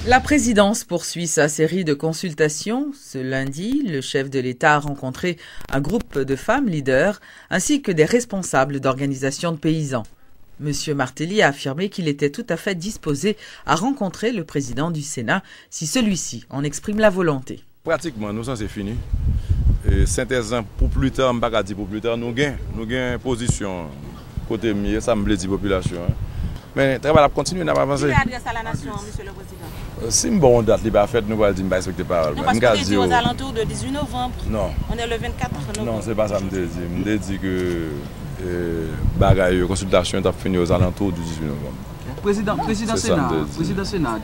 La présidence poursuit sa série de consultations. Ce lundi, le chef de l'État a rencontré un groupe de femmes leaders ainsi que des responsables d'organisations de paysans. Monsieur Martelly a affirmé qu'il était tout à fait disposé à rencontrer le président du Sénat si celui-ci en exprime la volonté. Pratiquement, nous, ça c'est fini. Synthèse pour plus tard, je ne vais pas dire pour plus tard, nous avons position côté mieux, ça me plaît la population. Mais le travail a continué, n'a pas avancé. Quelle adresse à la nation, monsieur le président? Si une bonne date n'est pas faite, nous allons dire que je ne vais pas respecter la parole. Non, parce qu'on dit aux alentours de 18 novembre. Non. On est le 24 novembre. Non, ce n'est pas ça que je dis. Je dis que la consultation est finie aux alentours du 18 novembre. Président Sénat,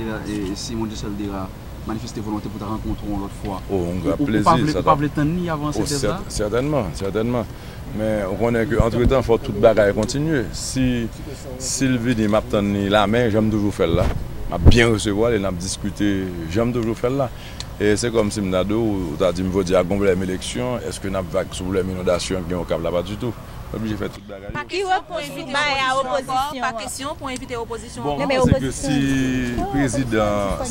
Simon Dussel a manifesté volonté pour te rencontrer l'autre fois. Oh, on a plaisir. Vous ne pouvez pas ni avancer ça? Certainement. Mais on connaît qu'entre-temps, il faut toute bagaille continuer. Si Sylvie m'attend la main, j'aime toujours faire là. Je bien recevoir et discuter, j'aime toujours faire là. Et c'est comme si je t'ai dit, je vais dire, à l'élection, est-ce que nous avons vague sur l'inondation qui est au cap là-bas du tout? J'ai fait toute bagaille. Pas question pour inviter l'opposition. Bon, c'est que si le président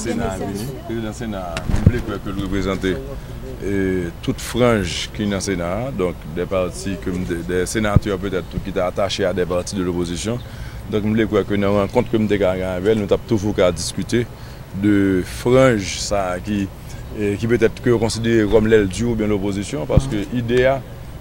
Sénat voulait que le représenter toute frange qui est dans le Sénat, donc des partis comme des sénateurs peut-être qui étaient attachés à des partis de l'opposition. Donc je voulais que dans la rencontre que nous avons nous avons toujours qu'à discuter de frange ça qui peut-être que considéré comme l'aile dure ou bien l'opposition, parce que l'idée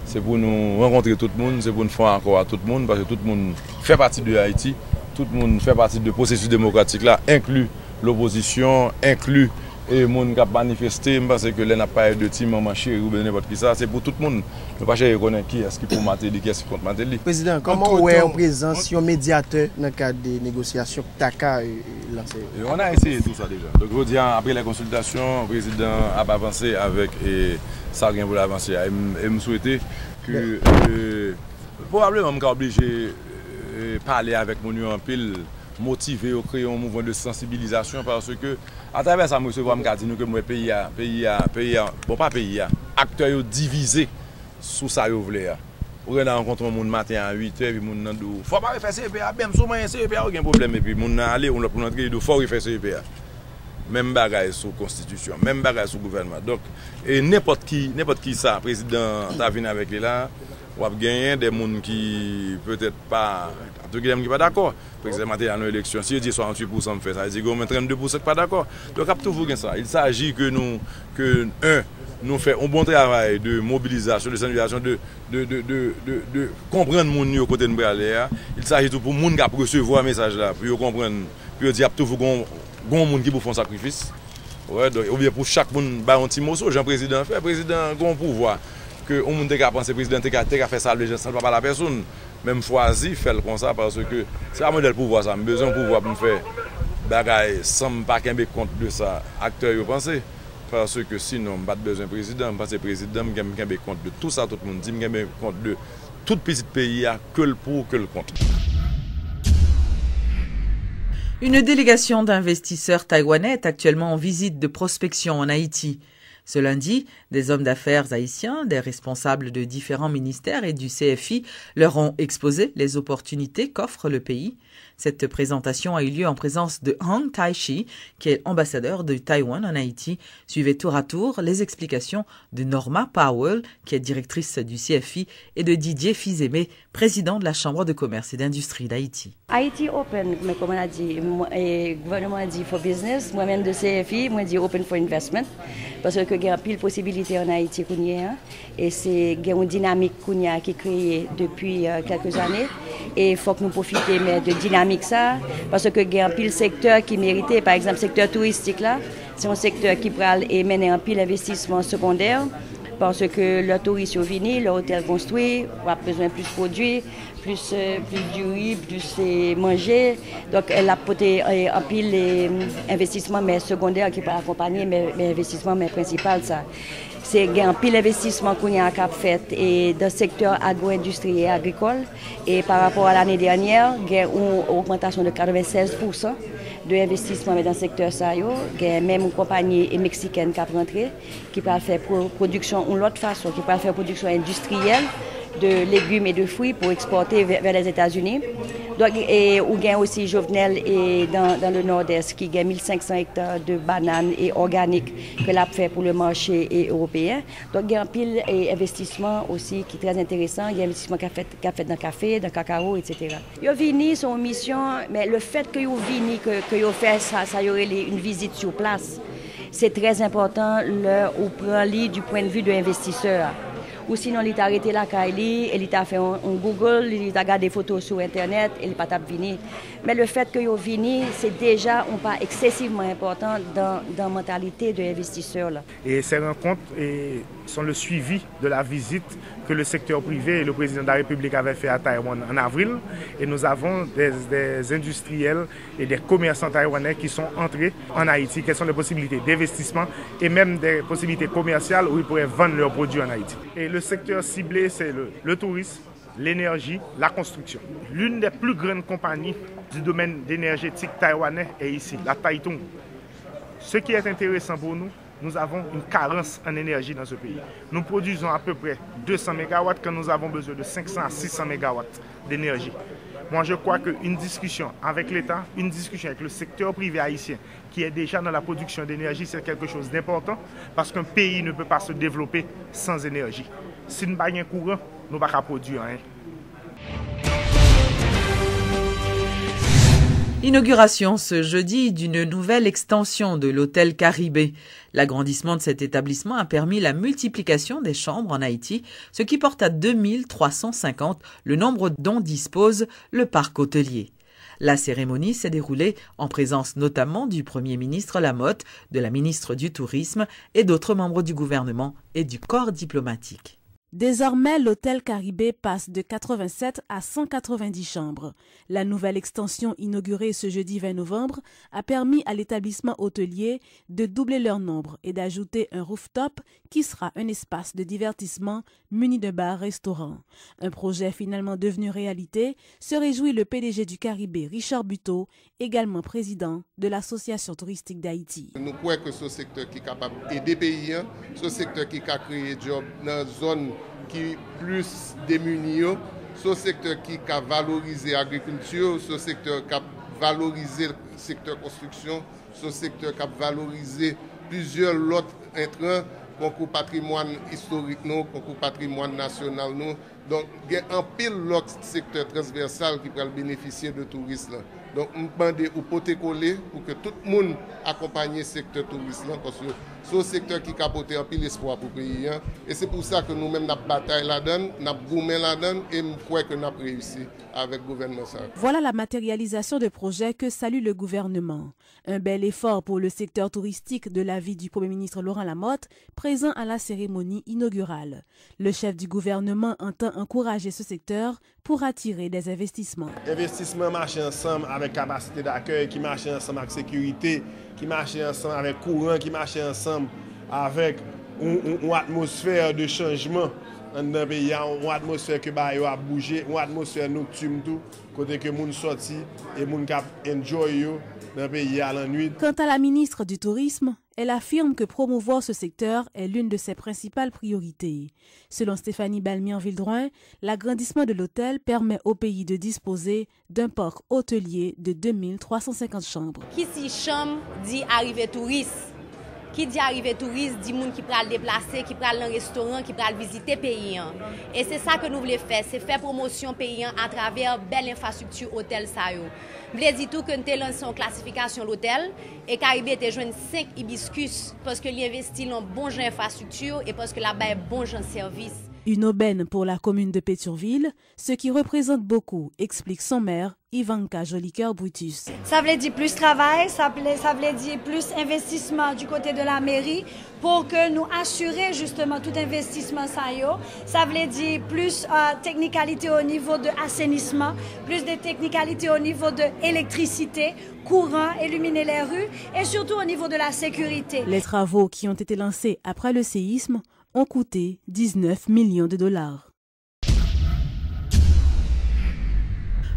c'est pour nous rencontrer tout le monde, c'est pour nous faire encore à tout le monde, parce que tout le monde fait partie de Haïti, tout le monde fait partie du processus démocratique là, inclut l'opposition, inclut les gens qui ont manifesté, parce que là n'a pas de team en chéri ou n'importe qui ça, c'est pour tout le monde. Ne pas chercher connaître qui est-ce qui pour Martelly, qui est-ce qui contre Martelly. Président, comment est en présence un médiateur dans le cadre des négociations que TACA lancé? On a essayé tout ça déjà. Donc je dis après les consultations, le président a avancé avec ça rien pour l'avancer. Et me souhaitais que probablement je suis obligé de parler avec mon en pile, motiver ou créer un mouvement de sensibilisation, parce que à travers ça, je me dis que pays, bon pas pays, acteurs divisés sous ça vous voulez. Vous avez rencontré mon matin à 8h, puis mon nan dou faut pas faire CPA, même souvent CPA aucun problème, et puis mon nan aller on le prendre il faut faire CPA. Même bagaille sur constitution, même bagaille sur gouvernement. Donc et n'importe qui ça président t'a venu avec lui là, on va gagner des gens qui peut-être pas qui pas d'accord. Président Martelly dans l'élection, si il dit 68% fait ça, il dit que 32% pas d'accord. Donc à toujours ça. Il s'agit que nous faisons un bon travail de mobilisation, de sensibilisation, de comprendre mon niveau côté de Bralé. Il s'agit tout pour les gens qui recevoir un message là, pour comprendre, pour dire que tout le monde qui font un sacrifice. Ouais, donc, ou bien pour chaque monde, un petit morceau, Jean-Président fait, président a un pouvoir. Que on monde qui a pensé président qui a fait ça, les gens ne pas la personne. Même choisi faire comme ça parce que c'est un modèle pouvoir ça. J'ai besoin de pouvoir pour faire bagaille sans pas qu'un compte de ça. Acteurs yo pensé. Parce que sinon, je n'ai pas besoin de président, parce que le président, je n'ai compte de tout ça, tout le monde dit, je n'ai compte de tout petit pays, que le pour, que le contre. Une délégation d'investisseurs taïwanais est actuellement en visite de prospection en Haïti. Ce lundi, des hommes d'affaires haïtiens, des responsables de différents ministères et du CFI leur ont exposé les opportunités qu'offre le pays. Cette présentation a eu lieu en présence de Hong Tai-Chi, qui est ambassadeur de Taïwan en Haïti. Suivez tour à tour les explications de Norma Powell, qui est directrice du CFI, et de Didier Fizemé, président de la Chambre de commerce et d'industrie d'Haïti. Haïti open, mais comme on a dit, le gouvernement a dit for business, moi-même de CFI, moi dit open for investment, parce que il y a pile possibilités en Haïti et c'est une dynamique qui est créée depuis quelques années et il faut que nous profitions de dynamique ça parce que il y a un pile secteur qui méritait, par exemple le secteur touristique là, c'est un secteur qui pourrait mener un pile investissement secondaire parce que le tourisme est venu, l'hôtel construit, on a besoin de plus de produits, plus du riz, plus manger. Donc elle a porté un pile investissement mais secondaire qui peut accompagner mais investissement mais principal ça. C'est un pile d'investissement qu'on a fait et dans le secteur agro-industriel et agricole. Et par rapport à l'année dernière, il y a une augmentation de 96% de investissement dans le secteur. Il y a même une compagnie mexicaine qui a rentré, qui peut faire production d'une autre façon, qui peut faire production industrielle de légumes et de fruits pour exporter vers les États-Unis. Donc, et ou gain aussi Jovenel et dans le nord-est qui gagne 1500 hectares de bananes et organiques que l'a fait pour le marché européen. Donc, il y a un pile et investissement aussi qui est très intéressant. Il y a investissement qu'a fait dans le café, dans le cacao, etc. Ils ont venu son mission, mais le fait qu'ils ont venu, qu'ils ont fait ça y aurait une visite sur place. C'est très important où prend du point de vue de l'investisseur. Ou sinon, il a arrêté la Kaili, il a fait un Google, il a regardé des photos sur Internet, et il n'a pas venu. Mais le fait qu'il est venu, c'est déjà pas excessivement important dans la mentalité de l'investisseur. Et ces rencontres sont le suivi de la visite que le secteur privé et le président de la République avaient fait à Taïwan en avril. Et nous avons des industriels et des commerçants taïwanais qui sont entrés en Haïti. Quelles sont les possibilités d'investissement et même des possibilités commerciales où ils pourraient vendre leurs produits en Haïti. Et le secteur ciblé, c'est le tourisme, l'énergie, la construction. L'une des plus grandes compagnies du domaine énergétique taïwanais est ici, la Taitung. Ce qui est intéressant pour nous, nous avons une carence en énergie dans ce pays. Nous produisons à peu près 200 MW quand nous avons besoin de 500 à 600 MW d'énergie. Moi, je crois qu'une discussion avec l'État, une discussion avec le secteur privé haïtien qui est déjà dans la production d'énergie, c'est quelque chose d'important parce qu'un pays ne peut pas se développer sans énergie. Si nous n'avons pas de courant, nous ne pouvons pas produire rien. Inauguration ce jeudi d'une nouvelle extension de l'hôtel Caribé. L'agrandissement de cet établissement a permis la multiplication des chambres en Haïti, ce qui porte à 2350 le nombre dont dispose le parc hôtelier. La cérémonie s'est déroulée en présence notamment du Premier ministre Lamotte, de la ministre du Tourisme et d'autres membres du gouvernement et du corps diplomatique. Désormais, l'hôtel Caribé passe de 87 à 190 chambres. La nouvelle extension inaugurée ce jeudi 20 novembre a permis à l'établissement hôtelier de doubler leur nombre et d'ajouter un rooftop qui sera un espace de divertissement muni de bar-restaurant. Un projet finalement devenu réalité, se réjouit le PDG du Caribé, Richard Buteau, également président de l'Association touristique d'Haïti. Nous croyons que ce secteur qui est capable d'aider les pays, ce secteur qui a créé des jobs dans la zone qui plus démunis, ce secteur qui a valorisé l'agriculture, ce secteur qui a valorisé le secteur construction, ce secteur qui a valorisé plusieurs autres intrants, concours patrimoine historique, concours patrimoine national. Donc, il y a un pile l'autre secteur transversal qui peut bénéficier de tourisme. Donc, nous demandons au poté collé pour que tout le monde accompagne le secteur tourisme parce que c'est un secteur qui a apporté un pile espoir pour le pays. Et c'est pour ça que nous-mêmes, nous avons bataille là-dedans, nous avons gourmé là-dedans et nous croyons que nous avons réussi avec le gouvernement. Voilà la matérialisation de projets que salue le gouvernement. Un bel effort pour le secteur touristique de l'avis du Premier ministre Laurent Lamotte, présent à la cérémonie inaugurale. Le chef du gouvernement entend encourager ce secteur pour attirer des investissements. Investissement marche ensemble avec capacité d'accueil, qui marche ensemble avec sécurité, qui marche ensemble avec courant, qui marche ensemble avec une atmosphère de changement dans le pays, une atmosphère que a bougé, une atmosphère nocturne tout, côté que les gens sortent et les gens enjoy dans le pays à la nuit. Quant à la ministre du Tourisme, elle affirme que promouvoir ce secteur est l'une de ses principales priorités. Selon Stéphanie Balmian-Vildroin, l'agrandissement de l'hôtel permet au pays de disposer d'un parc hôtelier de 2350 chambres. Qui dit chambre dit arrivée touriste. Qui dit arrivée touriste dit monde qui peut le déplacer, qui peut aller dans un restaurant, qui peut visiter le pays. Et c'est ça que nous voulons faire, c'est faire promotion pays à travers belle infrastructure hôtel ça yo. Je voulais dire tout que nous avons lancé une classification l'hôtel et Caribé était joué 5 hibiscus parce que l'investit dans bon genre infrastructure et parce que là-bas est bon genre service. Une aubaine pour la commune de Pétionville, ce qui représente beaucoup, explique son maire, Ivanka Jolicoeur-Brutus. Ça veut dire plus travail, ça veut dire plus investissement du côté de la mairie pour que nous assurer justement tout investissement ça veut dire plus technicalité au niveau de assainissement, plus de technicalité au niveau de électricité, courant, illuminer les rues et surtout au niveau de la sécurité. Les travaux qui ont été lancés après le séisme ont coûté 19 millions de dollars.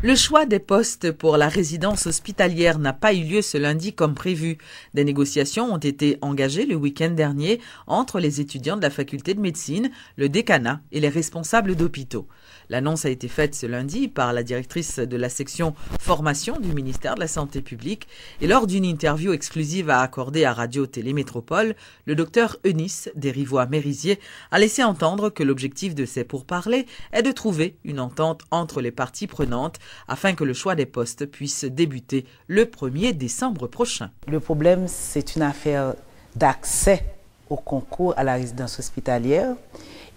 Le choix des postes pour la résidence hospitalière n'a pas eu lieu ce lundi comme prévu. Des négociations ont été engagées le week-end dernier entre les étudiants de la faculté de médecine, le décanat et les responsables d'hôpitaux. L'annonce a été faite ce lundi par la directrice de la section formation du ministère de la Santé publique et lors d'une interview exclusive à accorder à Radio-Télé Métropole, le docteur Eunice Desrivois-Mérisier a laissé entendre que l'objectif de ces pourparlers est de trouver une entente entre les parties prenantes afin que le choix des postes puisse débuter le 1er décembre prochain. Le problème, c'est une affaire d'accès au concours à la résidence hospitalière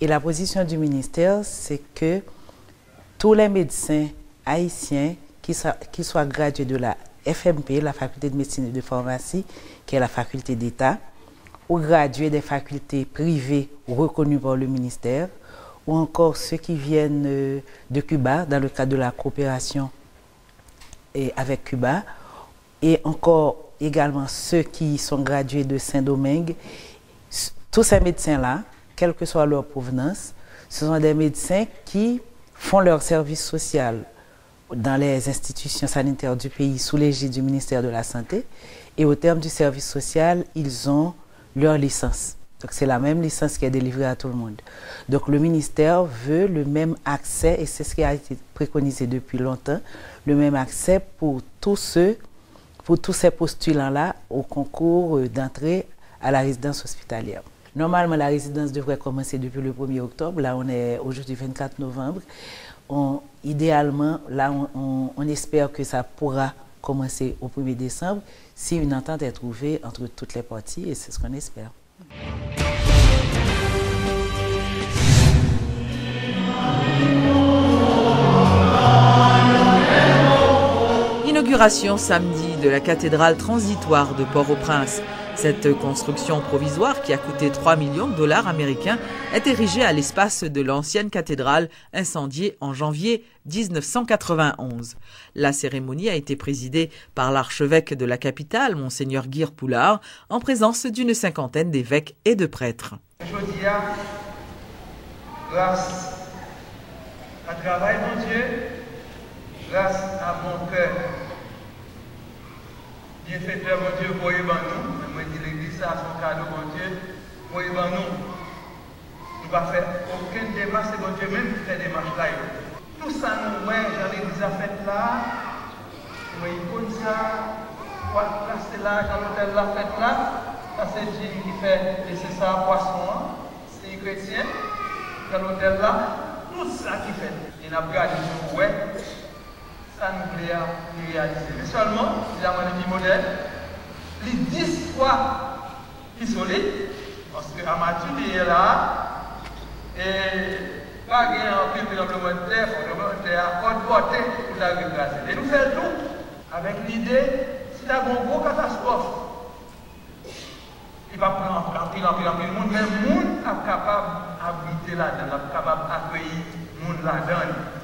et la position du ministère, c'est que tous les médecins haïtiens, qui soient gradués de la FMP, la faculté de médecine et de pharmacie, qui est la faculté d'État, ou gradués des facultés privées reconnues par le ministère, ou encore ceux qui viennent de Cuba, dans le cadre de la coopération avec Cuba, et encore également ceux qui sont gradués de Saint-Domingue. Tous ces médecins-là, quelle que soit leur provenance, ce sont des médecins qui font leur service social dans les institutions sanitaires du pays sous l'égide du ministère de la Santé, et au terme du service social, ils ont leur licence. Donc c'est la même licence qui est délivrée à tout le monde. Donc le ministère veut le même accès, et c'est ce qui a été préconisé depuis longtemps, le même accès pour tous ces postulants-là au concours d'entrée à la résidence hospitalière. Normalement, la résidence devrait commencer depuis le 1er octobre. Là, on est aujourd'hui 24 novembre. Idéalement, là, on espère que ça pourra commencer au 1er décembre si une entente est trouvée entre toutes les parties, et c'est ce qu'on espère. Inauguration samedi de la cathédrale transitoire de Port-au-Prince. Cette construction provisoire, qui a coûté 3 millions de dollars américains, est érigée à l'espace de l'ancienne cathédrale incendiée en janvier 1991. La cérémonie a été présidée par l'archevêque de la capitale, Monseigneur Guy Poulard, en présence d'une cinquantaine d'évêques et de prêtres. Aujourd'hui, grâce à travail de Dieu, grâce à mon cœur, bienfaiteur, mon Dieu, pour nous. Moi, je dis l'église, ça a son cadeau, mon Dieu, pour nous. Nous ne pas faire aucune démarche, c'est mon Dieu même qui fait des démarches là. Tout ça, nous, j'en ai déjà fait là. Moi, il compte ça, quoi placer là, quand l'hôtel l'a fait là. Ça, c'est Dieu qui fait, et c'est ça, poisson, c'est chrétien. Quand l'hôtel là, tout ça qui fait. Il n'a pas gardé du ouais. Ça nous plaît à réaliser. Mais seulement, il y a un modèle, les 10 fois qui sont solide, parce que Amadou est là, et pas gagner un peu de complémentaire à haute portée pour la replacer. Et nous faisons tout avec l'idée, si tu as une grosse catastrophe, il va prendre en pile le monde, mais le monde est capable d'habiter là-dedans, capable d'accueillir le monde là-dedans.